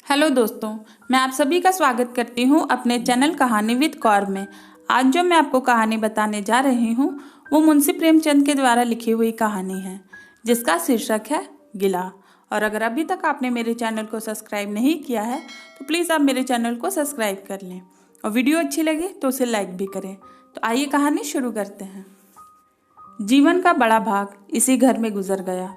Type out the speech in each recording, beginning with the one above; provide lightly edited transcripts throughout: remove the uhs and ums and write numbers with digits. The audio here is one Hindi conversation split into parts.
हेलो दोस्तों, मैं आप सभी का स्वागत करती हूँ अपने चैनल कहानी विद कौर में। आज जो मैं आपको कहानी बताने जा रही हूँ वो मुंशी प्रेमचंद के द्वारा लिखी हुई कहानी है, जिसका शीर्षक है गिला। और अगर अभी तक आपने मेरे चैनल को सब्सक्राइब नहीं किया है तो प्लीज़ आप मेरे चैनल को सब्सक्राइब कर लें और वीडियो अच्छी लगे तो उसे लाइक भी करें। तो आइए कहानी शुरू करते हैं। जीवन का बड़ा भाग इसी घर में गुजर गया,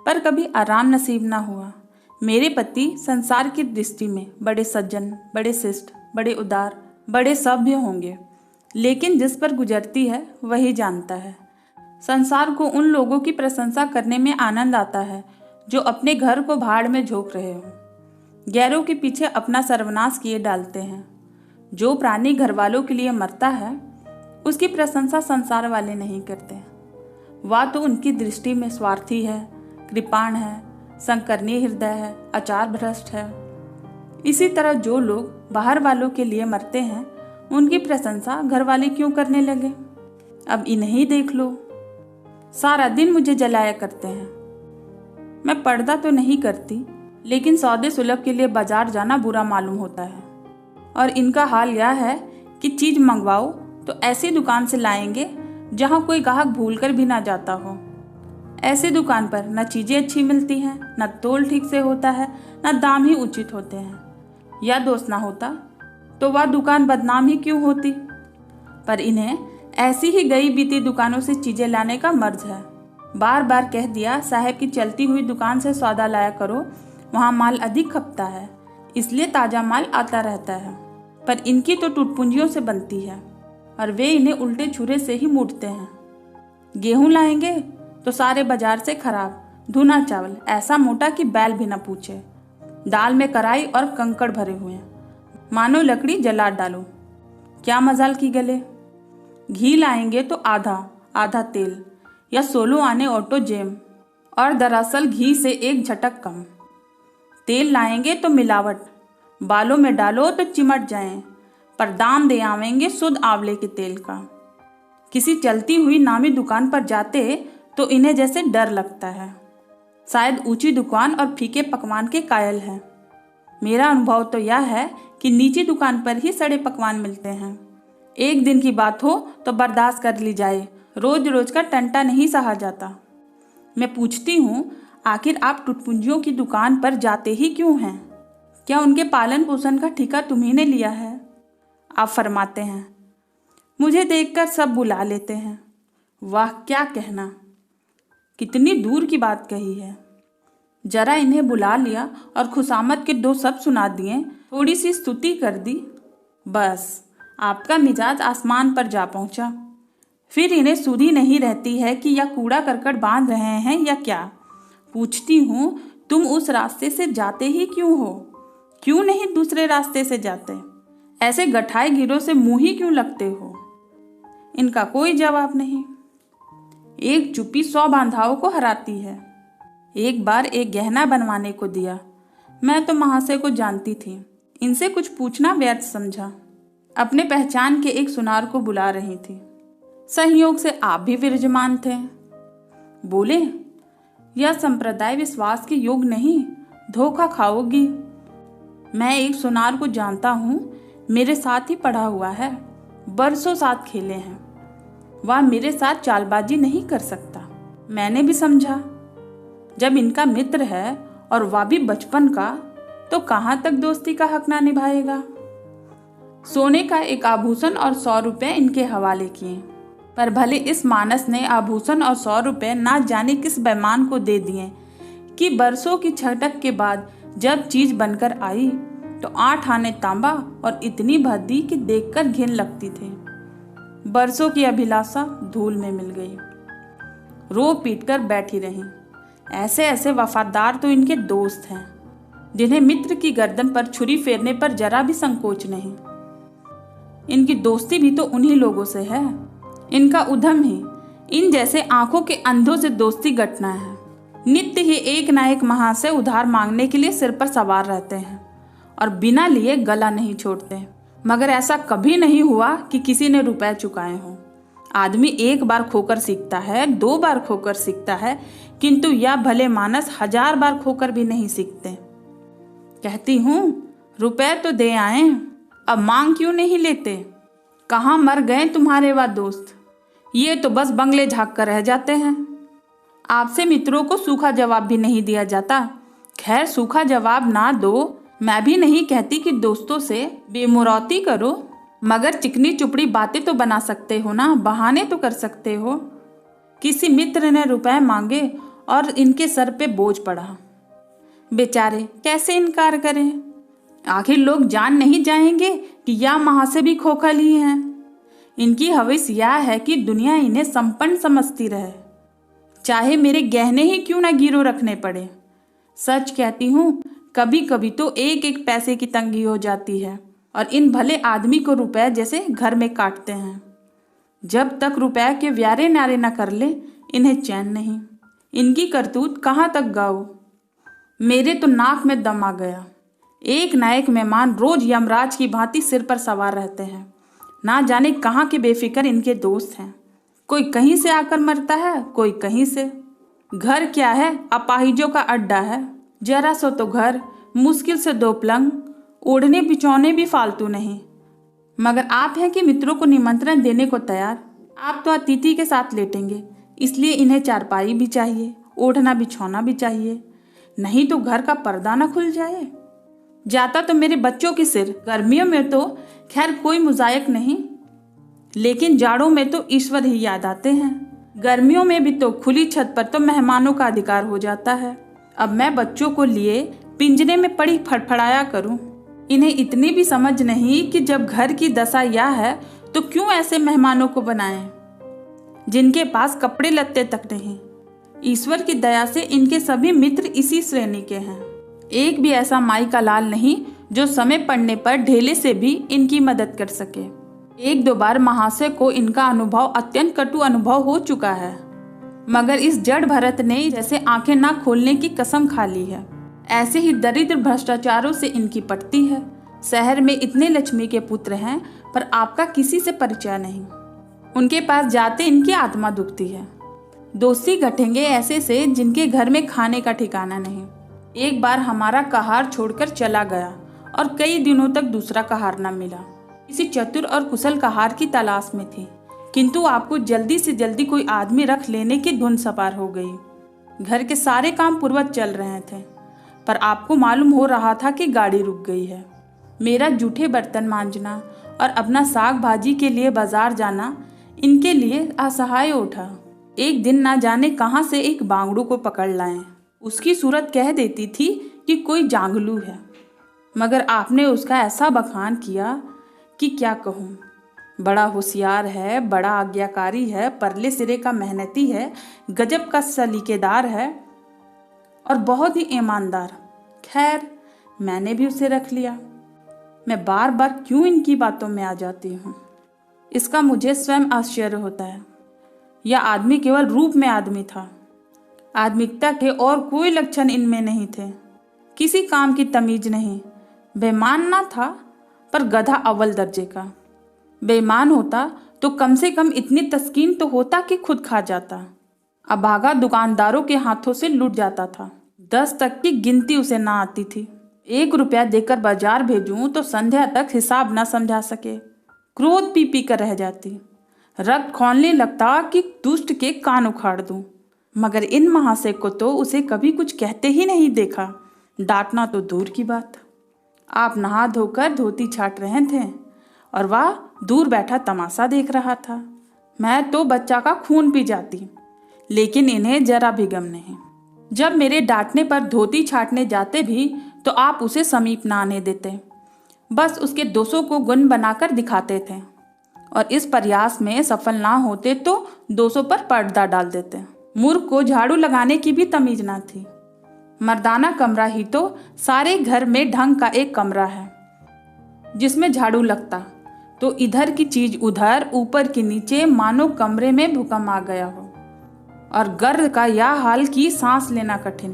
पर कभी आराम नसीब ना हुआ। मेरे पति संसार की दृष्टि में बड़े सज्जन, बड़े शिष्ट, बड़े उदार, बड़े सभ्य होंगे, लेकिन जिस पर गुजरती है वही जानता है। संसार को उन लोगों की प्रशंसा करने में आनंद आता है जो अपने घर को भाड़ में झोंक रहे हों, गैरों के पीछे अपना सर्वनाश किए डालते हैं। जो प्राणी घर वालों के लिए मरता है उसकी प्रशंसा संसार वाले नहीं करते। वह तो उनकी दृष्टि में स्वार्थी है, कृपाण है, संकरणीय हृदय है, आचार भ्रष्ट है। इसी तरह जो लोग बाहर वालों के लिए मरते हैं उनकी प्रशंसा घर वाले क्यों करने लगे। अब इन्हें देख लो, सारा दिन मुझे जलाया करते हैं। मैं पर्दा तो नहीं करती, लेकिन सौदे सुलभ के लिए बाजार जाना बुरा मालूम होता है। और इनका हाल यह है कि चीज मंगवाओ तो ऐसी दुकान से लाएंगे जहां कोई ग्राहक भूलकर भी ना जाता हो। ऐसी दुकान पर न चीज़ें अच्छी मिलती हैं, न तोल ठीक से होता है, न दाम ही उचित होते हैं। या दोस्त ना होता तो वह दुकान बदनाम ही क्यों होती। पर इन्हें ऐसी ही गई बीती दुकानों से चीज़ें लाने का मर्ज है। बार बार कह दिया साहब की चलती हुई दुकान से सौदा लाया करो, वहाँ माल अधिक खपता है, इसलिए ताज़ा माल आता रहता है। पर इनकी तो टूटपूंजियों से बनती है और वे इन्हें उल्टे छुरे से ही मूटते हैं। गेहूँ लाएंगे तो सारे बाजार से खराब धुना चावल, ऐसा मोटा कि बैल भी न पूछे। दाल में कराई और कंकड़ भरे हुए हैं, मानो लकड़ी जला डालो, क्या मजाल की गले। घी लाएंगे तो आधा आधा तेल या 16 आने ऑटो जेम, और दरअसल घी से एक झटक कम। तेल लाएंगे तो मिलावट, बालों में डालो तो चिमट जाएं, पर दाम दे आवेंगे शुद्ध आंवले के तेल का। किसी चलती हुई नामी दुकान पर जाते तो इन्हें जैसे डर लगता है। शायद ऊंची दुकान और फीके पकवान के कायल हैं। मेरा अनुभव तो यह है कि नीची दुकान पर ही सड़े पकवान मिलते हैं। एक दिन की बात हो तो बर्दाश्त कर ली जाए, रोज रोज का टंटा नहीं सहा जाता। मैं पूछती हूँ, आखिर आप टुटपुंजियों की दुकान पर जाते ही क्यों हैं? क्या उनके पालन पोषण का ठेका तुम्ही ने लिया है? आप फरमाते हैं। मुझे देखकर सब बुला लेते हैं। वाह, क्या कहना, कितनी दूर की बात कही है। जरा इन्हें बुला लिया और खुशामद के 2 शब्द सुना दिए, थोड़ी सी स्तुति कर दी, बस आपका मिजाज आसमान पर जा पहुंचा। फिर इन्हें सुधी नहीं रहती है कि या कूड़ा करकट बांध रहे हैं या क्या। पूछती हूँ, तुम उस रास्ते से जाते ही क्यों हो? क्यों नहीं दूसरे रास्ते से जाते? ऐसे गठाई गिरों से मुंह ही क्यों लगते हो? इनका कोई जवाब नहीं। एक चुप्पी 100 बांधाओं को हराती है। एक बार एक गहना बनवाने को दिया। मैं तो महाशय को जानती थी, इनसे कुछ पूछना व्यर्थ समझा। अपने पहचान के एक सुनार को बुला रही थी। संयोग से आप भी विराजमान थे। बोले, यह संप्रदाय विश्वास के योग नहीं, धोखा खाओगी। मैं एक सुनार को जानता हूँ, मेरे साथ ही पढ़ा हुआ है, बरसों साथ खेले हैं। वह मेरे साथ चालबाजी नहीं कर सकता। मैंने भी समझा, जब इनका मित्र है और वह भी बचपन का, तो कहाँ तक दोस्ती का हक ना निभाएगा। सोने का एक आभूषण और 100 रुपये इनके हवाले किए, पर भले इस मानस ने आभूषण और 100 रुपये ना जाने किस बेईमान को दे दिए कि बरसों की छटक के बाद जब चीज बनकर आई तो 8 आने तांबा और इतनी भद्दी कि देखकर घिन लगती थी। बरसों की अभिलाषा धूल में मिल गई। रो पीट कर बैठी रही। ऐसे ऐसे वफादार तो इनके दोस्त हैं, जिन्हें मित्र की गर्दन पर छुरी फेरने पर जरा भी संकोच नहीं। इनकी दोस्ती भी तो उन्हीं लोगों से है। इनका उद्यम ही इन जैसे आंखों के अंधों से दोस्ती गठना है। नित्य ही एक ना एक महाशय उधार मांगने के लिए सिर पर सवार रहते हैं और बिना लिए गला नहीं छोड़ते। मगर ऐसा कभी नहीं हुआ कि किसी ने रुपए चुकाए हों। आदमी एक बार खोकर सीखता है, 2 बार खोकर सीखता है, किंतु यह भले मानस 1000 बार खोकर भी नहीं सीखते। कहती हूँ रुपए तो दे आए, अब मांग क्यों नहीं लेते? कहाँ मर गए तुम्हारे वह दोस्त, ये तो बस बंगले झाँक कर रह जाते हैं। आपसे मित्रों को सूखा जवाब भी नहीं दिया जाता। खैर सूखा जवाब ना दो, मैं भी नहीं कहती कि दोस्तों से बेमुरौती करो, मगर चिकनी चुपड़ी बातें तो बना सकते हो ना, बहाने तो कर सकते हो। किसी मित्र ने रुपए मांगे और इनके सर पे बोझ पड़ा। बेचारे कैसे इनकार करें? आखिर लोग जान नहीं जाएंगे कि या माँ से भी खोखल ही हैं। इनकी हविस यह है कि दुनिया इन्हें संपन्न समझती रहे, चाहे मेरे गहने ही क्यों ना गिरो रखने पड़े। सच कहती हूँ, कभी कभी तो एक एक पैसे की तंगी हो जाती है और इन भले आदमी को रुपए जैसे घर में काटते हैं। जब तक रुपए के व्यारे नारे न कर ले इन्हें चैन नहीं। इनकी करतूत कहाँ तक गाओ। मेरे तो नाक में दम आ गया। एक ना एक मेहमान रोज यमराज की भांति सिर पर सवार रहते हैं। ना जाने कहाँ के बेफिक्र इनके दोस्त हैं। कोई कहीं से आकर मरता है, कोई कहीं से। घर क्या है, अपाहिजों का अड्डा है। जरा सो तो घर, मुश्किल से 2 पलंग, ओढ़ने बिछौने भी फालतू नहीं। मगर आप हैं कि मित्रों को निमंत्रण देने को तैयार। आप तो अतिथि के साथ लेटेंगे, इसलिए इन्हें चारपाई भी चाहिए, ओढ़ना बिछौना भी चाहिए, नहीं तो घर का पर्दा न खुल जाए। जाता तो मेरे बच्चों के सिर। गर्मियों में तो खैर कोई मुजायक नहीं, लेकिन जाड़ों में तो ईश्वर ही याद आते हैं। गर्मियों में भी तो खुली छत पर तो मेहमानों का अधिकार हो जाता है। अब मैं बच्चों को लिए पिंजरे में पड़ी फड़फड़ाया करूं। इन्हें इतनी भी समझ नहीं कि जब घर की दशा यह है तो क्यों ऐसे मेहमानों को बनाएं, जिनके पास कपड़े लत्ते तक नहीं। ईश्वर की दया से इनके सभी मित्र इसी श्रेणी के हैं। एक भी ऐसा माई का लाल नहीं जो समय पड़ने पर ढेले से भी इनकी मदद कर सके। 1-2 बार महाशय को इनका अनुभव अत्यंत कटु अनुभव हो चुका है, मगर इस जड़ भरत ने जैसे आंखें ना खोलने की कसम खा ली है। ऐसे ही दरिद्र भ्रष्टाचारों से इनकी पटती है। शहर में इतने लक्ष्मी के पुत्र हैं, पर आपका किसी से परिचय नहीं। उनके पास जाते इनकी आत्मा दुखती है। दोस्ती गठेंगे ऐसे से जिनके घर में खाने का ठिकाना नहीं। एक बार हमारा कहार छोड़कर चला गया और कई दिनों तक दूसरा कहार न मिला। किसी चतुर और कुशल कहार की तलाश में थी, किंतु आपको जल्दी से जल्दी कोई आदमी रख लेने की धुन सवार हो गई। घर के सारे काम पूर्ववत चल रहे थे, पर आपको मालूम हो रहा था कि गाड़ी रुक गई है। मेरा जूठे बर्तन मांजना और अपना साग भाजी के लिए बाजार जाना इनके लिए असहाय उठा। एक दिन ना जाने कहाँ से एक बांगड़ू को पकड़ लाए। उसकी सूरत कह देती थी कि कोई जांगलू है, मगर आपने उसका ऐसा बखान किया कि क्या कहूँ। बड़ा होशियार है, बड़ा आज्ञाकारी है, परले सिरे का मेहनती है, गजब का सलीकेदार है और बहुत ही ईमानदार। खैर मैंने भी उसे रख लिया। मैं बार बार क्यों इनकी बातों में आ जाती हूँ, इसका मुझे स्वयं आश्चर्य होता है। यह आदमी केवल रूप में आदमी था, आदमिकता के और कोई लक्षण इनमें नहीं थे। किसी काम की तमीज नहीं। बेईमान ना था, पर गधा अव्वल दर्जे का। बेईमान होता तो कम से कम इतनी तस्कीन तो होता कि खुद खा जाता। अभागा दुकानदारों के हाथों से लूट जाता था। 10 तक की गिनती उसे ना आती थी। 1 रुपया देकर बाजार भेजूं तो संध्या तक हिसाब ना समझा सके। क्रोध पी पी कर रह जाती। रक्त खौलने लगता कि दुष्ट के कान उखाड़ दूं। मगर इन महाशय को तो उसे कभी कुछ कहते ही नहीं देखा, डांटना तो दूर की बात। आप नहा धोकर धोती छाट रहे थे और वह दूर बैठा तमाशा देख रहा था। मैं तो बच्चा का खून पी जाती, लेकिन इन्हें जरा भी गम नहीं। जब मेरे डांटने पर धोती छाटने जाते भी तो आप उसे समीप न आने देते, बस उसके दोषों को गुण बनाकर दिखाते थे और इस प्रयास में सफल ना होते तो दोषों पर पर्दा डाल देते। मूर्ख को झाड़ू लगाने की भी तमीज ना थी। मर्दाना कमरा ही तो सारे घर में ढंग का एक कमरा है, जिसमें झाड़ू लगता तो इधर की चीज उधर, ऊपर की नीचे, मानो कमरे में भूकंप आ गया हो। और गर्द का यह हाल कि सांस लेना कठिन,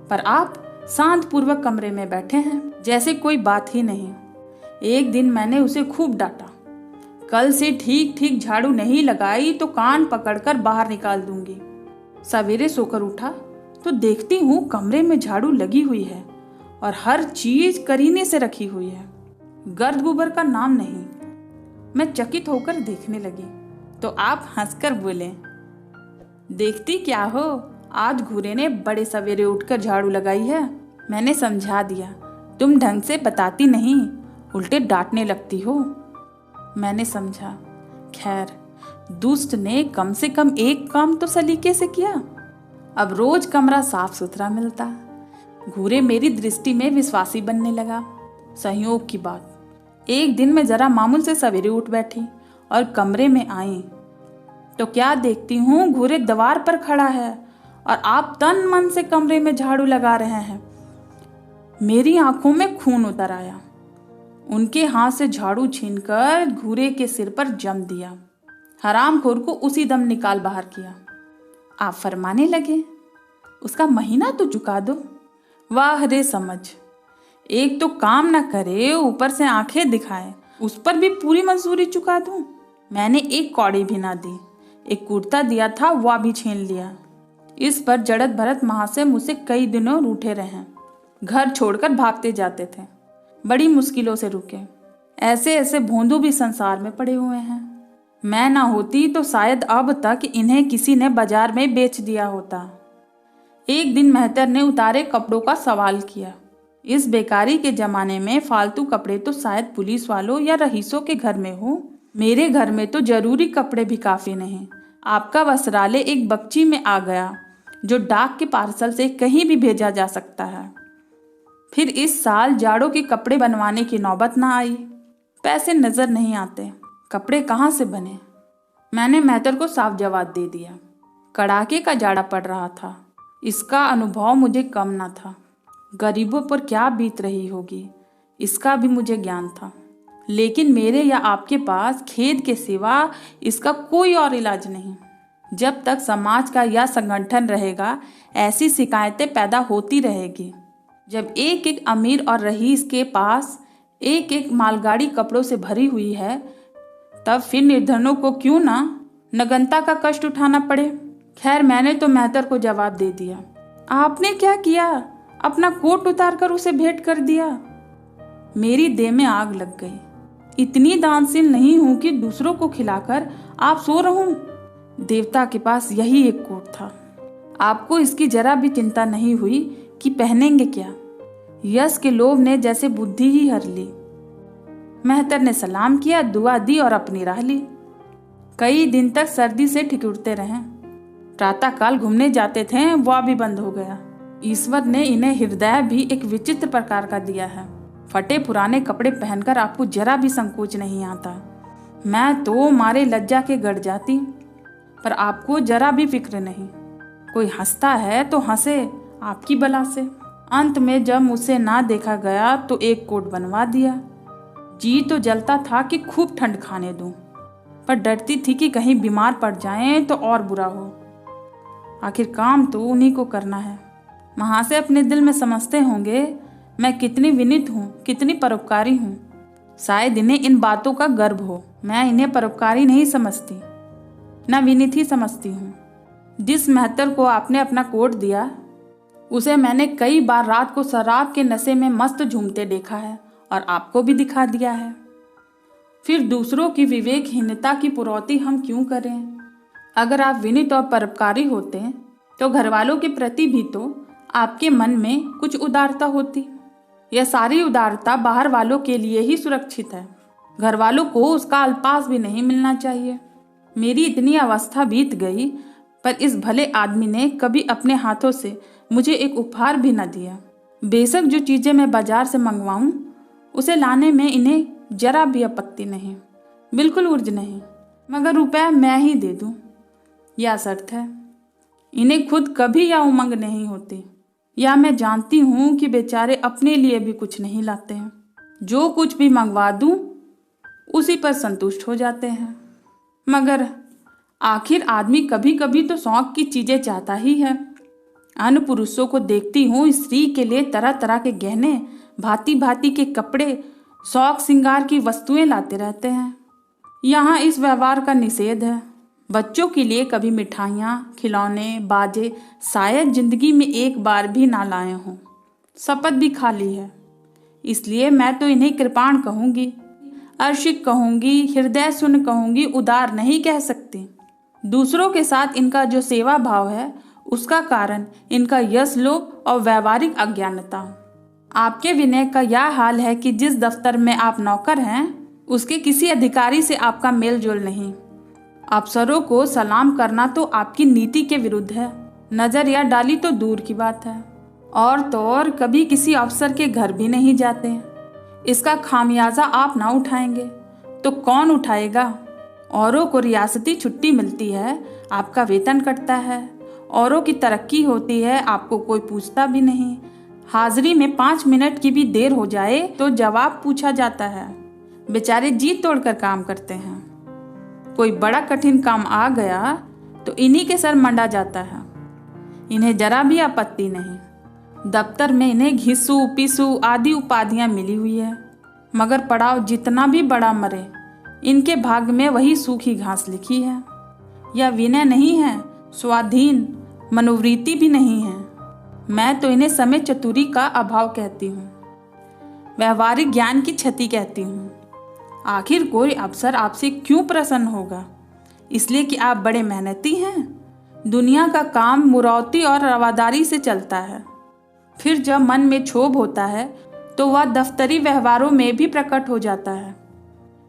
पर आप शांत पूर्वक कमरे में बैठे हैं जैसे कोई बात ही नहीं। एक दिन मैंने उसे खूब डांटा, कल से ठीक ठीक झाड़ू नहीं लगाई तो कान पकड़कर बाहर निकाल दूंगी। सवेरे सोकर उठा तो देखती हूँ कमरे में झाड़ू लगी हुई है और हर चीज करीने से रखी हुई है, गर्द गुबर का नाम नहीं। मैं चकित होकर देखने लगी तो आप हंसकर बोले, देखती क्या हो, आज घूरे ने बड़े सवेरे उठकर झाड़ू लगाई है। मैंने समझा दिया, तुम ढंग से बताती नहीं, उल्टे डांटने लगती हो। मैंने समझा, खैर दुष्ट ने कम से कम एक काम तो सलीके से किया। अब रोज कमरा साफ सुथरा मिलता। घूरे मेरी दृष्टि में विश्वासी बनने लगा। संयोग की बात, एक दिन मैं जरा मामूल से सवेरे उठ बैठी और कमरे में आई तो क्या देखती हूँ, घूरे दीवार पर खड़ा है और आप तन मन से कमरे में झाड़ू लगा रहे हैं। मेरी आंखों में खून उतर आया। उनके हाथ से झाड़ू छीनकर घूरे के सिर पर जम दिया। हरामखोर को उसी दम निकाल बाहर किया। आप फरमाने लगे, उसका महीना तो चुका दो। वाह रे समझ, एक तो काम ना करे, ऊपर से आंखें दिखाए, उस पर भी पूरी मंजूरी चुका दूं। मैंने एक कौड़ी भी ना दी। एक कुर्ता दिया था, वह भी छीन लिया। इस पर जड़त भरत महाशय मुझसे कई दिनों रूठे रहे। घर छोड़कर भागते जाते थे, बड़ी मुश्किलों से रुके। ऐसे ऐसे भोंदू भी संसार में पड़े हुए हैं। मैं ना होती तो शायद अब तक इन्हें किसी ने बाजार में बेच दिया होता। एक दिन मेहतर ने उतारे कपड़ों का सवाल किया। इस बेकारी के जमाने में फालतू कपड़े तो शायद पुलिस वालों या रईसों के घर में हो, मेरे घर में तो जरूरी कपड़े भी काफी नहीं। आपका वस्त्रालय एक बक्ची में आ गया जो डाक के पार्सल से कहीं भी भेजा जा सकता है। फिर इस साल जाड़ों के कपड़े बनवाने की नौबत ना आई। पैसे नजर नहीं आते, कपड़े कहाँ से बने। मैंने मेहतर को साफ जवाब दे दिया। कड़ाके का जाड़ा पड़ रहा था, इसका अनुभव मुझे कम ना था। गरीबों पर क्या बीत रही होगी, इसका भी मुझे ज्ञान था। लेकिन मेरे या आपके पास खेद के सिवा इसका कोई और इलाज नहीं। जब तक समाज का यह संगठन रहेगा, ऐसी शिकायतें पैदा होती रहेगी। जब एक एक अमीर और रईस के पास एक एक मालगाड़ी कपड़ों से भरी हुई है, तब फिर निर्धनों को क्यों ना नगनता का कष्ट उठाना पड़े। खैर, मैंने तो मेहतर को जवाब दे दिया। आपने क्या किया, अपना कोट उतारकर उसे भेंट कर दिया। मेरी देह में आग लग गई। इतनी दानशील नहीं हूं कि दूसरों को खिलाकर आप सो रहूं। देवता के पास यही एक कोट था। आपको इसकी जरा भी चिंता नहीं हुई कि पहनेंगे क्या। यश के लोभ ने जैसे बुद्धि ही हर ली। मेहतर ने सलाम किया, दुआ दी और अपनी राह ली। कई दिन तक सर्दी से ठिठुरते रहे। प्रातःकाल घूमने जाते थे, वह भी बंद हो गया। ईश्वर ने इन्हें हृदय भी एक विचित्र प्रकार का दिया है। फटे पुराने कपड़े पहनकर आपको जरा भी संकोच नहीं आता। मैं तो मारे लज्जा के गड़ जाती, पर आपको जरा भी फिक्र नहीं। कोई हंसता है तो हंसे आपकी बला से। अंत में जब मुझसे ना देखा गया तो एक कोट बनवा दिया। जी तो जलता था कि खूब ठंड खाने दूं, पर डरती थी कि कहीं बीमार पड़ जाएं तो और बुरा हो। आखिर काम तो उन्हीं को करना है। महाशय अपने दिल में समझते होंगे मैं कितनी विनीत हूँ, कितनी परोपकारी हूँ। शायद इन्हें इन बातों का गर्व हो। मैं इन्हें परोपकारी नहीं समझती, न विनीत ही समझती हूँ। जिस मेहतर को आपने अपना कोट दिया, उसे मैंने कई बार रात को शराब के नशे में मस्त झूमते देखा है और आपको भी दिखा दिया है। फिर दूसरों की विवेकहीनता की पुरौती हम क्यों करें। अगर आप विनीत और परोपकारी होते तो घरवालों के प्रति भी तो आपके मन में कुछ उदारता होती। यह सारी उदारता बाहर वालों के लिए ही सुरक्षित है, घर वालों को उसका अल्पास भी नहीं मिलना चाहिए। मेरी इतनी अवस्था बीत गई, पर इस भले आदमी ने कभी अपने हाथों से मुझे एक उपहार भी न दिया। बेशक जो चीज़ें मैं बाजार से मंगवाऊं, उसे लाने में इन्हें जरा भी आपत्ति नहीं, बिल्कुल उर्ज नहीं, मगर रुपया मैं ही दे दूं, यह शर्त है। इन्हें खुद कभी या उमंग नहीं होती, या मैं जानती हूँ कि बेचारे अपने लिए भी कुछ नहीं लाते हैं। जो कुछ भी मंगवा दूं, उसी पर संतुष्ट हो जाते हैं। मगर आखिर आदमी कभी कभी तो शौक की चीज़ें चाहता ही है। अन्य पुरुषों को देखती हूँ, स्त्री के लिए तरह तरह के गहने, भांति भांति के कपड़े, शौक श्रृंगार की वस्तुएं लाते रहते हैं। यहाँ इस व्यवहार का निषेध है। बच्चों के लिए कभी मिठाइयाँ, खिलौने, बाजे शायद जिंदगी में एक बार भी ना लाए हों। शपथ भी खा ली है। इसलिए मैं तो इन्हें कृपाण कहूँगी, अर्शिक कहूँगी, हृदय सुन कहूँगी, उदार नहीं कह सकती। दूसरों के साथ इनका जो सेवा भाव है उसका कारण इनका यश लोभ और व्यावहारिक अज्ञानता। आपके विनय का यह हाल है कि जिस दफ्तर में आप नौकर हैं उसके किसी अधिकारी से आपका मेल जोल नहीं। अफसरों को सलाम करना तो आपकी नीति के विरुद्ध है। नजर या डाली तो दूर की बात है। और तो और कभी किसी अफसर के घर भी नहीं जाते। इसका खामियाजा आप ना उठाएंगे तो कौन उठाएगा। औरों को रियासती छुट्टी मिलती है, आपका वेतन कटता है। औरों की तरक्की होती है, आपको कोई पूछता भी नहीं। हाजिरी में 5 मिनट की भी देर हो जाए तो जवाब पूछा जाता है। बेचारे जी तोड़कर काम करते हैं। कोई बड़ा कठिन काम आ गया तो इन्हीं के सर मंडा जाता है। इन्हें जरा भी आपत्ति नहीं। दफ्तर में इन्हें घिसू पिसू आदि उपाधियां मिली हुई है, मगर पड़ाव जितना भी बड़ा मरे, इनके भाग्य में वही सूखी घास लिखी है। यह विनय नहीं है, स्वाधीन मनोवृत्ति भी नहीं है। मैं तो इन्हें समय चतुरी का अभाव कहती हूँ, व्यवहारिक ज्ञान की क्षति कहती हूँ। आखिर कोई अफसर आपसे क्यों प्रसन्न होगा? इसलिए कि आप बड़े मेहनती हैं। दुनिया का काम मुरौती और रवादारी से चलता है। फिर जब मन में क्षोभ होता है तो वह दफ्तरी व्यवहारों में भी प्रकट हो जाता है।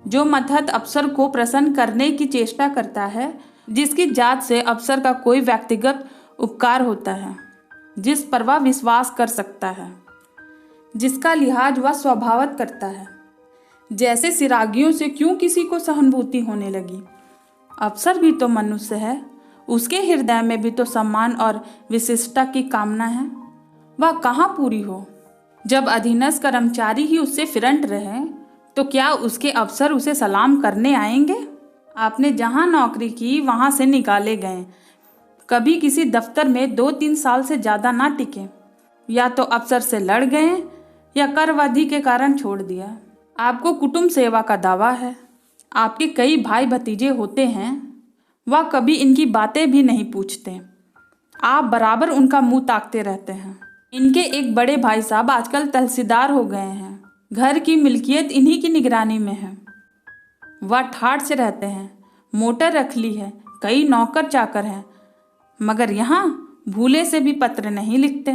जो मतहत अफसर को प्रसन्न करने की चेष्टा करता है, जिसकी जात से अफसर का कोई व्यक्तिगत उपकार होता है, जिस पर वह विश्वास कर सकता है, जिसका लिहाज वह स्वभावत करता है, जैसे सिरागियों से क्यों किसी को सहानुभूति होने लगी। अफसर भी तो मनुष्य है, उसके हृदय में भी तो सम्मान और विशिष्टता की कामना है। वह कहाँ पूरी हो? जब अधीनस्थ कर्मचारी ही उससे फिरंट रहे तो क्या उसके अफसर उसे सलाम करने आएंगे? आपने जहाँ नौकरी की वहाँ से निकाले गए, कभी किसी दफ्तर में 2-3 साल से ज़्यादा ना टिके। या तो अफसर से लड़ गए या करवधि के कारण छोड़ दिया। आपको कुटुंब सेवा का दावा है। आपके कई भाई भतीजे होते हैं, वह कभी इनकी बातें भी नहीं पूछते। आप बराबर उनका मुंह ताकते रहते हैं। इनके एक बड़े भाई साहब आजकल तहसीलदार हो गए हैं। घर की मिल्कियत इन्हीं की निगरानी में है। वह ठाठ से रहते हैं, मोटर रख ली है, कई नौकर चाकर हैं, मगर यहाँ भूले से भी पत्र नहीं लिखते।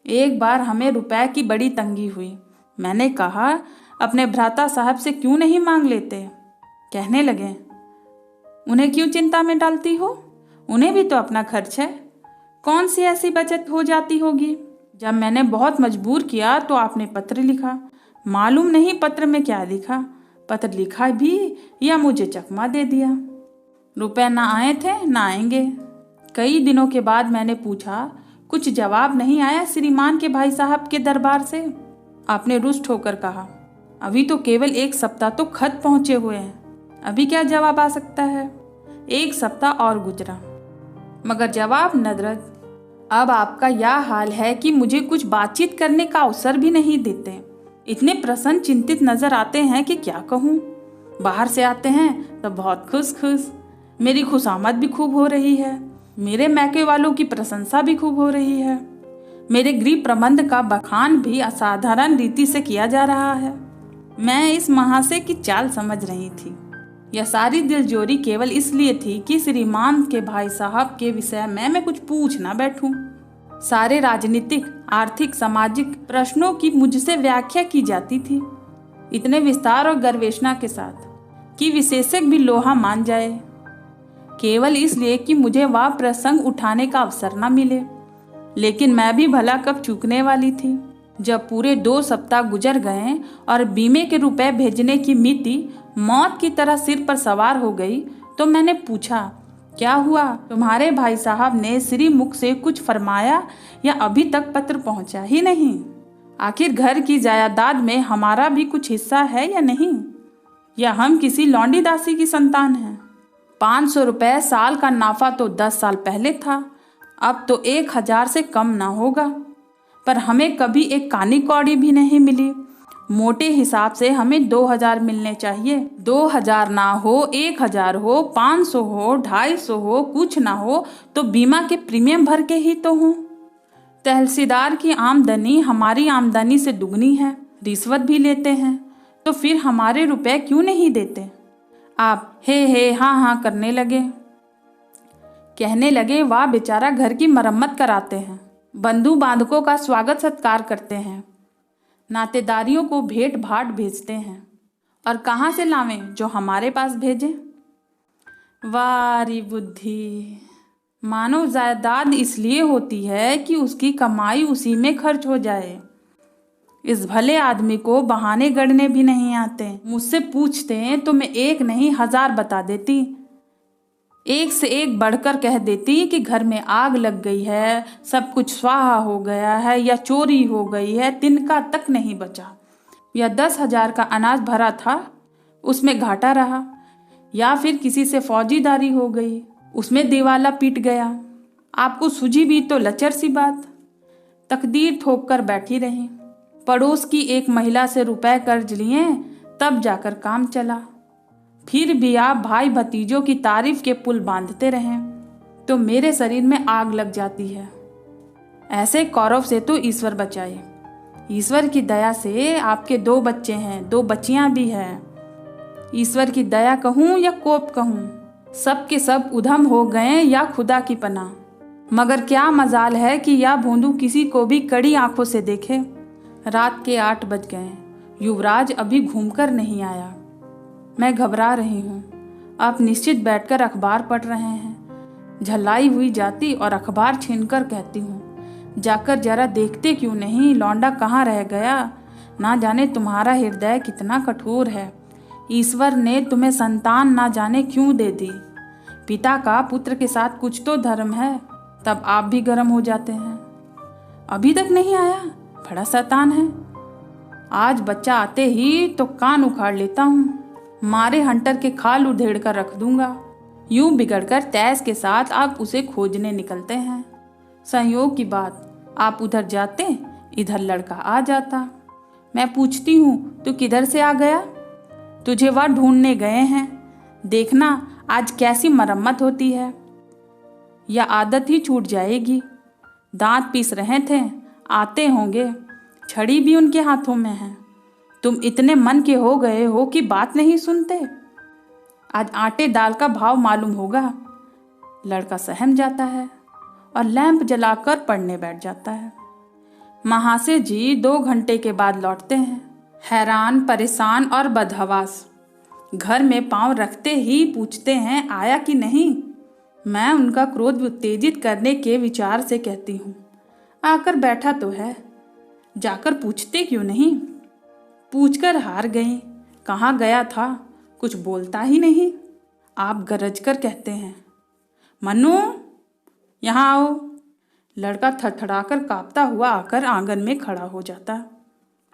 एक बार हमें रुपए की बड़ी तंगी हुई। मैंने कहा अपने भ्राता साहब से क्यों नहीं मांग लेते। कहने लगे, उन्हें क्यों चिंता में डालती हो, उन्हें भी तो अपना खर्च है, कौन सी ऐसी बचत हो जाती होगी। जब मैंने बहुत मजबूर किया तो आपने पत्र लिखा। मालूम नहीं पत्र में क्या लिखा, पत्र लिखा भी या मुझे चकमा दे दिया। रुपए ना आए थे ना आएंगे। कई दिनों के बाद मैंने पूछा, कुछ जवाब नहीं आया श्रीमान के भाई साहब के दरबार से। आपने रुष्ट होकर कहा, अभी तो केवल 1 सप्ताह तो खत पहुंचे हुए हैं, अभी क्या जवाब आ सकता है। 1 सप्ताह और गुजरा मगर जवाब नदरद। अब आपका यह हाल है कि मुझे कुछ बातचीत करने का अवसर भी नहीं देते। इतने प्रसन्न चिंतित नजर आते हैं कि क्या कहूँ। बाहर से आते हैं तो बहुत खुश, मेरी खुशामद भी खूब हो रही है, मेरे मैके वालों की प्रशंसा भी खूब हो रही है, मेरे गृह प्रबंध का बखान भी असाधारण रीति से किया जा रहा है। मैं इस महाशय की चाल समझ रही थी। यह सारी दिलजोरी केवल इसलिए थी कि श्रीमान के भाई साहब के विषय में मैं कुछ पूछ ना बैठूं। सारे राजनीतिक, आर्थिक, सामाजिक प्रश्नों की मुझसे व्याख्या की जाती थी, इतने विस्तार और गर्वेशना के साथ कि विशेषज्ञ भी लोहा मान जाए, केवल इसलिए कि मुझे वह प्रसंग उठाने का अवसर न मिले। लेकिन मैं भी भला कब चूकने वाली थी। जब पूरे 2 सप्ताह गुजर गए और बीमे के रुपए भेजने की मिति मौत की तरह सिर पर सवार हो गई तो मैंने पूछा, क्या हुआ? तुम्हारे भाई साहब ने श्री मुख से कुछ फरमाया या अभी तक पत्र पहुंचा ही नहीं? आखिर घर की जायदाद में हमारा भी कुछ हिस्सा है या नहीं? या हम किसी लौंडी दासी की संतान हैं? 500 रुपये साल का नाफा तो 10 साल पहले था, अब तो 1000 से कम ना होगा। पर हमें कभी एक कानी कौड़ी भी नहीं मिली। मोटे हिसाब से हमें 2000 मिलने चाहिए। 2000 ना हो, 1000 हो, 500 हो, 250 हो, कुछ ना हो तो बीमा के प्रीमियम भर के ही तो हूँ। तहसीलदार की आमदनी हमारी आमदनी से दुगनी है, रिश्वत भी लेते हैं, तो फिर हमारे रुपए क्यों नहीं देते? आप हे हाँ हाँ करने लगे। कहने लगे, वाह बेचारा घर की मरम्मत कराते हैं, बंधु बांधकों का स्वागत सत्कार करते हैं, नातेदारियों को भेंट भाट भेजते हैं, और कहाँ से लावें जो हमारे पास भेजें? वारी बुद्धि। मानव जायदाद इसलिए होती है कि उसकी कमाई उसी में खर्च हो जाए। इस भले आदमी को बहाने गढ़ने भी नहीं आते। मुझसे पूछते तो मैं एक नहीं 1000 बता देती, एक से एक बढ़कर कह देती कि घर में आग लग गई है, सब कुछ स्वाहा हो गया है, या चोरी हो गई है, तिनका तक नहीं बचा, या 10,000 का अनाज भरा था उसमें घाटा रहा, या फिर किसी से फौजीदारी हो गई उसमें दिवाला पीट गया। आपको सूझी भी तो लचर सी बात। तकदीर ठोक कर बैठी रही। पड़ोस की एक महिला से रुपए कर्ज लिए, तब जाकर काम चला। फिर भी आप भाई भतीजों की तारीफ के पुल बांधते रहें तो मेरे शरीर में आग लग जाती है। ऐसे कौरव से तो ईश्वर बचाए। ईश्वर की दया से आपके 2 बच्चे हैं, 2 बच्चियां भी हैं। ईश्वर की दया कहूँ या कोप कहूँ, सब के सब उधम हो गए या खुदा की पनाह। मगर क्या मजाल है कि या भोंदू किसी को भी कड़ी आंखों से देखे। रात के 8 बज गए, युवराज अभी घूमकर नहीं आया। मैं घबरा रही हूँ। आप निश्चित बैठकर अखबार पढ़ रहे हैं। झल्लाई हुई जाती और अखबार छीनकर कहती हूँ, जाकर जरा देखते क्यों नहीं, लौंडा कहाँ रह गया? ना जाने तुम्हारा हृदय कितना कठोर है। ईश्वर ने तुम्हें संतान ना जाने क्यों दे दी। पिता का पुत्र के साथ कुछ तो धर्म है। तब आप भी गर्म हो जाते हैं। अभी तक नहीं आया, बड़ा शैतान है। आज बच्चा आते ही तो कान उखाड़ लेता हूँ, मारे हंटर के खाल उधेड़ कर रख दूंगा। यूं बिगड़कर तैस के साथ आप उसे खोजने निकलते हैं। संयोग की बात, आप उधर जाते, इधर लड़का आ जाता। मैं पूछती हूँ, तू किधर से आ गया? तुझे वह ढूंढने गए हैं। देखना आज कैसी मरम्मत होती है, या आदत ही छूट जाएगी। दांत पीस रहे थे, आते होंगे, छड़ी भी उनके हाथों में है। तुम इतने मन के हो गए हो कि बात नहीं सुनते। आज आटे दाल का भाव मालूम होगा। लड़का सहम जाता है और लैंप जलाकर पढ़ने बैठ जाता है। महाशय जी 2 घंटे के बाद लौटते हैं, हैरान, परेशान और बदहवास। घर में पांव रखते ही पूछते हैं, आया कि नहीं? मैं उनका क्रोध उत्तेजित करने के विचार से कहती हूँ, आकर बैठा तो है, जाकर पूछते क्यों नहीं? पूछकर हार गई। कहाँ गया था? कुछ बोलता ही नहीं। आप गरज कर कहते हैं, मन्नू यहाँ आओ। लड़का थरथराकर कांपता हुआ आकर आंगन में खड़ा हो जाता।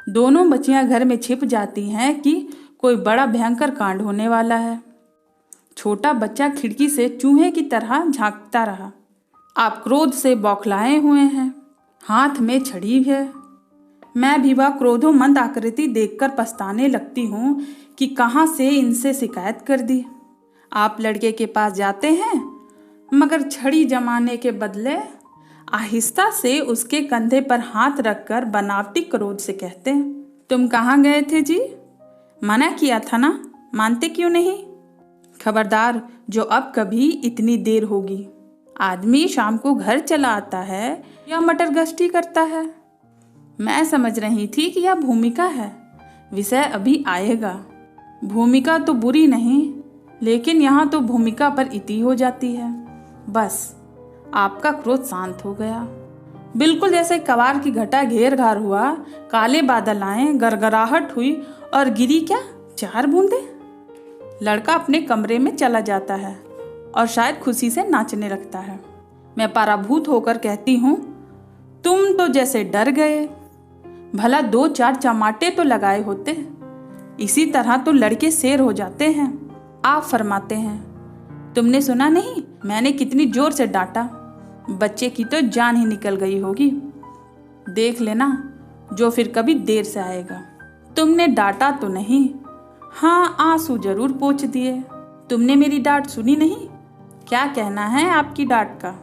दोनों बच्चियां घर में छिप जाती हैं कि कोई बड़ा भयंकर कांड होने वाला है। छोटा बच्चा खिड़की से चूहे की तरह झांकता रहा। आप क्रोध से बौखलाए हुए हैं, हाथ में छड़ी है। मैं भी वह क्रोधोमंद आकृति देखकर पछताने लगती हूँ कि कहाँ से इनसे शिकायत कर दी। आप लड़के के पास जाते हैं, मगर छड़ी जमाने के बदले आहिस्ता से उसके कंधे पर हाथ रखकर बनावटी क्रोध से कहते हैं, तुम कहाँ गए थे जी? मना किया था ना, मानते क्यों नहीं? खबरदार, जो अब कभी इतनी देर होगी। आदमी शाम को घर चला आता है या मटर गश्ती करता है? मैं समझ रही थी कि यह भूमिका है, विषय अभी आएगा। भूमिका तो बुरी नहीं, लेकिन यहाँ तो भूमिका पर इति हो जाती है। बस आपका क्रोध शांत हो गया, बिल्कुल जैसे कवार की घटा घेर घार हुआ, काले बादल आए, गरगराहट हुई और गिरी क्या 4 बूंदे। लड़का अपने कमरे में चला जाता है और शायद खुशी से नाचने लगता है। मैं पराभूत होकर कहती हूँ, तुम तो जैसे डर गए। भला 2-4 चमाटे तो लगाए होते, इसी तरह तो लड़के शेर हो जाते हैं। आप फरमाते हैं, तुमने सुना नहीं मैंने कितनी जोर से डांटा? बच्चे की तो जान ही निकल गई होगी। देख लेना जो फिर कभी देर से आएगा। तुमने डांटा तो नहीं? हाँ, आंसू जरूर पोंछ दिए। तुमने मेरी डांट सुनी नहीं? क्या कहना है आपकी डांट का?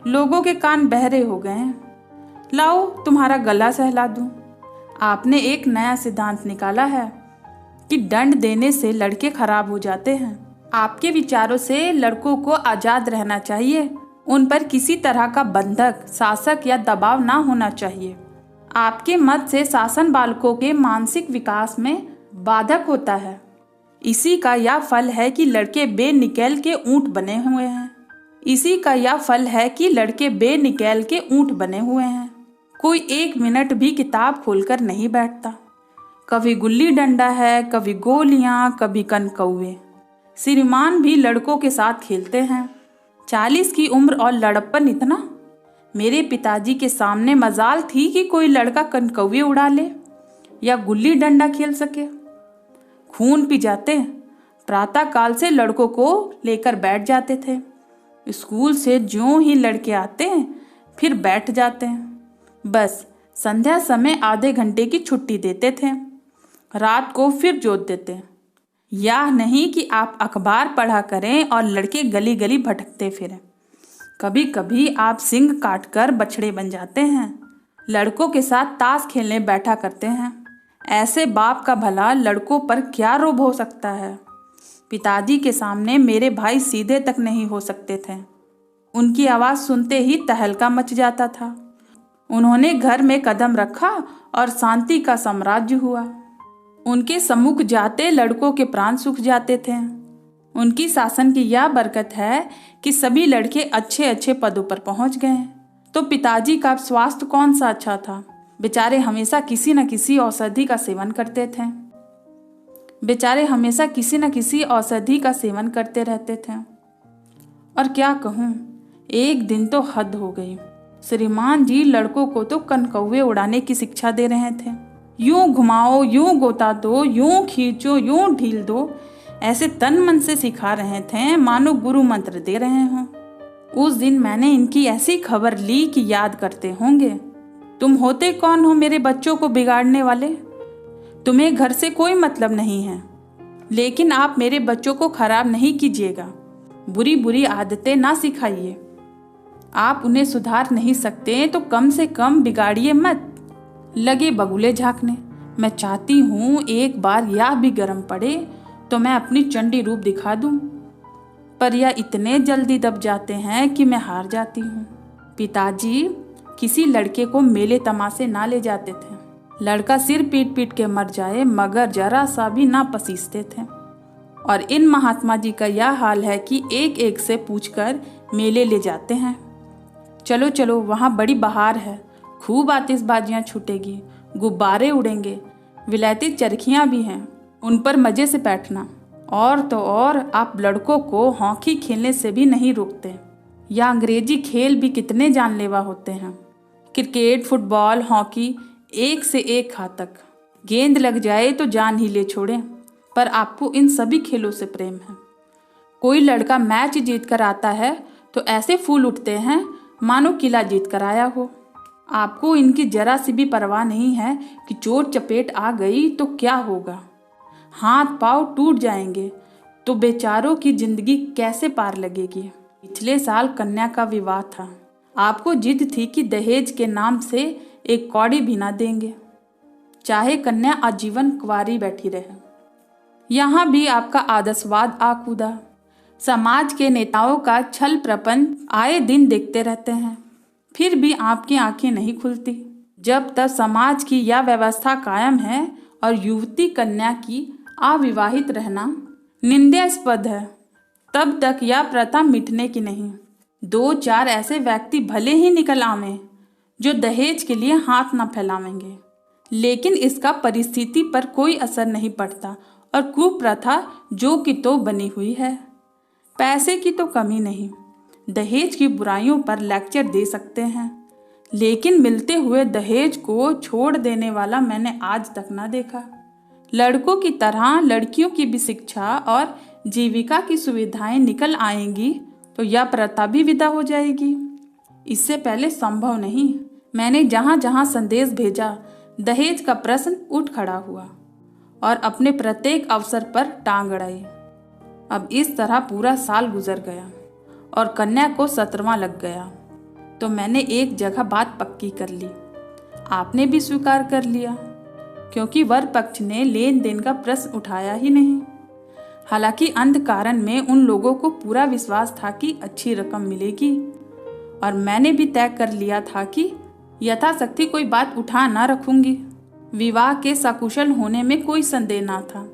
लोगों के कान बहरे हो गए। लाओ तुम्हारा गला सहला दूं। आपने एक नया सिद्धांत निकाला है कि दंड देने से लड़के खराब हो जाते हैं। आपके विचारों से लड़कों को आज़ाद रहना चाहिए, उन पर किसी तरह का बंधक, शासक या दबाव ना होना चाहिए। आपके मत से शासन बालकों के मानसिक विकास में बाधक होता है। इसी का यह फल है कि लड़के बेनिकैल के ऊंट बने हुए हैं। इसी का यह फल है कि लड़के बेनिकैल के ऊंट बने हुए हैं। कोई 1 मिनट भी किताब खोलकर नहीं बैठता। कभी गुल्ली डंडा है, कभी गोलियां, कभी कनकौवे। श्रीमान भी लड़कों के साथ खेलते हैं। 40 की उम्र और लड़प्पन इतना। मेरे पिताजी के सामने मजाल थी कि कोई लड़का कनकौवे उड़ा ले या गुल्ली डंडा खेल सके। खून पी जाते। प्रातः काल से लड़कों को लेकर बैठ जाते थे। स्कूल से ज्यों ही लड़के आते फिर बैठ जाते हैं। बस संध्या समय आधे घंटे की छुट्टी देते थे। रात को फिर जोत देते। यह नहीं कि आप अखबार पढ़ा करें और लड़के गली गली भटकते फिरें। कभी कभी आप सींग काटकर बछड़े बन जाते हैं। लड़कों के साथ ताश खेलने बैठा करते हैं। ऐसे बाप का भला लड़कों पर क्या रोब हो सकता है। पिताजी के सामने मेरे भाई सीधे तक नहीं हो सकते थे। उनकी आवाज़ सुनते ही तहलका मच जाता था। उन्होंने घर में कदम रखा और शांति का साम्राज्य हुआ। उनके सम्मुख जाते लड़कों के प्राण सूख जाते थे। उनकी शासन की यह बरकत है कि सभी लड़के अच्छे अच्छे पदों पर पहुंच गए। तो पिताजी का स्वास्थ्य कौन सा अच्छा था। बेचारे हमेशा किसी न किसी औषधि का सेवन करते थे। बेचारे हमेशा किसी न किसी औषधि का सेवन करते रहते थे। और क्या कहूँ, एक दिन तो हद हो गई। श्रीमान जी लड़कों को तो कनकौवे उड़ाने की शिक्षा दे रहे थे। यूं घुमाओ, यूं गोता दो, यूं खींचो, यूं ढील दो, ऐसे तन मन से सिखा रहे थे मानो गुरु मंत्र दे रहे हों। उस दिन मैंने इनकी ऐसी खबर ली कि याद करते होंगे। तुम होते कौन हो मेरे बच्चों को बिगाड़ने वाले। तुम्हें घर से कोई मतलब नहीं है, लेकिन आप मेरे बच्चों को खराब नहीं कीजिएगा। बुरी बुरी आदतें ना सिखाइए। आप उन्हें सुधार नहीं सकते तो कम से कम बिगाड़िए मत। लगे बगुले झांकने। मैं चाहती हूँ एक बार यह भी गर्म पड़े तो मैं अपनी चंडी रूप दिखा दूँ, पर यह इतने जल्दी दब जाते हैं कि मैं हार जाती हूँ। पिताजी किसी लड़के को मेले तमाशे ना ले जाते थे। लड़का सिर पीट पीट के मर जाए मगर जरा सा भी ना पसीजते थे। और इन महात्मा जी का यह हाल है कि एक एक से पूछकर मेले ले जाते हैं। चलो चलो, वहाँ बड़ी बहार है, खूब आतिशबाजियाँ छूटेगी, गुब्बारे उड़ेंगे, विलायती चरखियाँ भी हैं, उन पर मज़े से बैठना। और तो और आप लड़कों को हॉकी खेलने से भी नहीं रोकते। या अंग्रेजी खेल भी कितने जानलेवा होते हैं। क्रिकेट, फुटबॉल, हॉकी, एक से एक घातक। गेंद लग जाए तो जान ही ले छोड़ें। पर आपको इन सभी खेलों से प्रेम है। कोई लड़का मैच जीत कर आता है तो ऐसे फूल उठते हैं मानो किला जीत कर आया हो। आपको इनकी जरा सी भी परवाह नहीं है कि चोट चपेट आ गई तो क्या होगा, हाथ पांव टूट जाएंगे तो बेचारों की जिंदगी कैसे पार लगेगी। पिछले साल कन्या का विवाह था। आपको जिद थी कि दहेज के नाम से एक कौड़ी भी ना देंगे, चाहे कन्या आजीवन कुंवारी बैठी रहे। यहाँ भी आपका आदर्शवाद आ कूदा। समाज के नेताओं का छल प्रपंच आए दिन देखते रहते हैं, फिर भी आपकी आंखें नहीं खुलती। जब तक समाज की यह व्यवस्था कायम है और युवती कन्या की अविवाहित रहना निंदास्पद है, तब तक यह प्रथा मिटने की नहीं। 2-4 ऐसे व्यक्ति भले ही निकल आवें जो दहेज के लिए हाथ न फैलावेंगे, लेकिन इसका परिस्थिति पर कोई असर नहीं पड़ता और कुप्रथा जो कि तो बनी हुई है। पैसे की तो कमी नहीं, दहेज की बुराइयों पर लेक्चर दे सकते हैं, लेकिन मिलते हुए दहेज को छोड़ देने वाला मैंने आज तक ना देखा। लड़कों की तरह लड़कियों की भी शिक्षा और जीविका की सुविधाएं निकल आएंगी तो यह प्रथा भी विदा हो जाएगी। इससे पहले संभव नहीं। मैंने जहाँ जहाँ संदेश भेजा दहेज का प्रश्न उठ खड़ा हुआ और अपने प्रत्येक अवसर पर टांग अड़ाई। अब इस तरह पूरा साल गुजर गया और कन्या को 17वां लग गया। तो मैंने एक जगह बात पक्की कर ली। आपने भी स्वीकार कर लिया, क्योंकि वर पक्ष ने लेन देन का प्रश्न उठाया ही नहीं। हालांकि अंधकारण में उन लोगों को पूरा विश्वास था कि अच्छी रकम मिलेगी, और मैंने भी तय कर लिया था कि यथाशक्ति कोई बात उठा ना रखूंगी। विवाह के सकुशल होने में कोई संदेह ना था,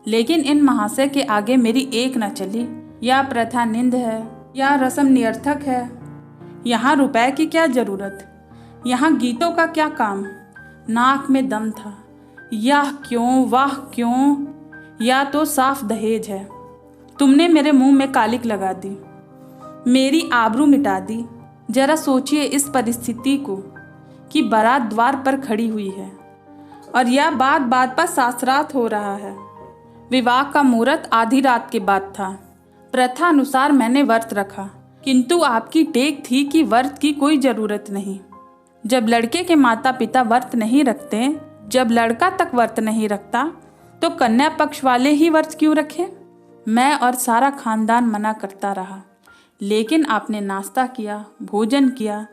लेकिन इन महाशय के आगे मेरी एक न चली। या प्रथा निंद है, या रस्म निरर्थक है। यहाँ रुपए की क्या जरूरत, यहाँ गीतों का क्या काम। नाक में दम था, यह क्यों वाह क्यों, या तो साफ दहेज है। तुमने मेरे मुंह में कालिक लगा दी, मेरी आबरू मिटा दी। जरा सोचिए इस परिस्थिति को कि बारात द्वार पर खड़ी हुई है और यह बात बात पर शास्त्रार्थ हो रहा है। विवाह का मुहूर्त आधी रात के बाद था। प्रथा अनुसार मैंने व्रत रखा, किंतु आपकी टेक थी कि व्रत की कोई जरूरत नहीं। जब लड़के के माता पिता व्रत नहीं रखते, जब लड़का तक व्रत नहीं रखता, तो कन्या पक्ष वाले ही व्रत क्यों रखें। मैं और सारा खानदान मना करता रहा, लेकिन आपने नाश्ता किया, भोजन किया।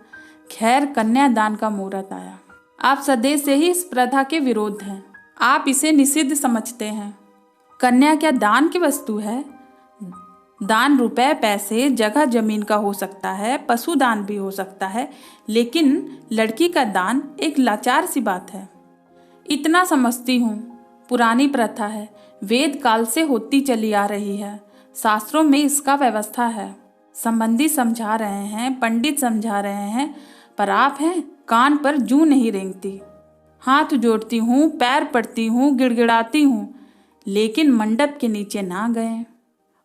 खैर, कन्यादान का मुहूर्त आया। आप सदैव से ही इस प्रथा के विरोध हैं। आप इसे निषिद्ध समझते हैं। कन्या क्या दान की वस्तु है? दान रुपए, पैसे, जगह जमीन का हो सकता है, पशु दान भी हो सकता है, लेकिन लड़की का दान एक लाचार सी बात है। इतना समझती हूँ, पुरानी प्रथा है, वेद काल से होती चली आ रही है। शास्त्रों में इसका व्यवस्था है। संबंधी समझा रहे हैं, पंडित समझा रहे हैं, पर आप हैं कान पर जूं नहीं रेंगती। हाथ जोड़ती हूँ, पैर पड़ती हूँ, गिड़गिड़ाती हूँ, लेकिन मंडप के नीचे ना गए।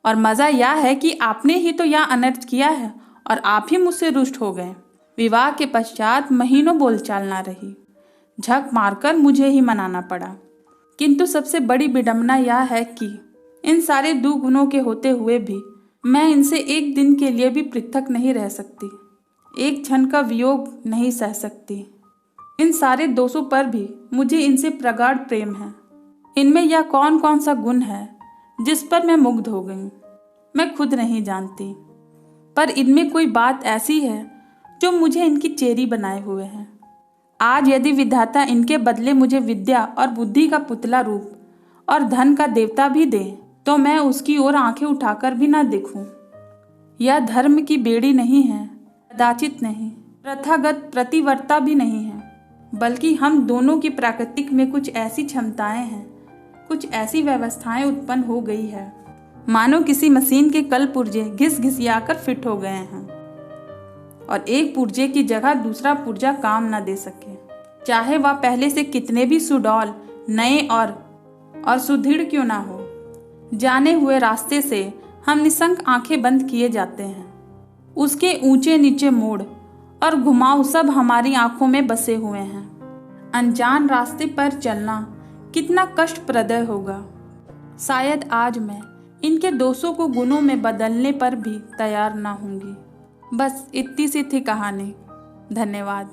और मज़ा यह है कि आपने ही तो यह अनर्थ किया है और आप ही मुझसे रुष्ट हो गए। विवाह के पश्चात महीनों बोलचाल ना रही, झक मारकर मुझे ही मनाना पड़ा। किंतु सबसे बड़ी विडंबना यह है कि इन सारे दुर्गुणों के होते हुए भी मैं इनसे एक दिन के लिए भी पृथक नहीं रह सकती, एक क्षण का वियोग नहीं सह सकती। इन सारे दोषों पर भी मुझे इनसे प्रगाढ़ प्रेम है। इनमें यह कौन कौन सा गुण है जिस पर मैं मुग्ध हो गई, मैं खुद नहीं जानती, पर इनमें कोई बात ऐसी है जो मुझे इनकी चेरी बनाए हुए है। आज यदि विधाता इनके बदले मुझे विद्या और बुद्धि का पुतला रूप और धन का देवता भी दे, तो मैं उसकी ओर आंखें उठाकर भी ना देखूं। यह धर्म की बेड़ी नहीं है, कदाचित नहीं, प्रथागत प्रतिवर्ता भी नहीं है, बल्कि हम दोनों की प्राकृतिक में कुछ ऐसी क्षमताएं हैं, कुछ ऐसी व्यवस्थाएं उत्पन्न हो गई है, मानो किसी मशीन के कल पुर्जे घिस घिसियाकर फिट हो गए हैं और एक पुर्जे की जगह दूसरा पुर्जा काम न दे सके, चाहे वह पहले से कितने भी सुडौल, नए और सुदृढ़ क्यों ना हो। जाने हुए रास्ते से हम निसंक आंखें बंद किए जाते हैं। उसके ऊंचे नीचे मोड़ और घुमाव सब हमारी आंखों में बसे हुए हैं। अनजान रास्ते पर चलना कितना कष्टप्रद होगा। शायद आज मैं इनके दोषों को गुणों में बदलने पर भी तैयार ना होंगी। बस इतनी सी थी कहानी। धन्यवाद।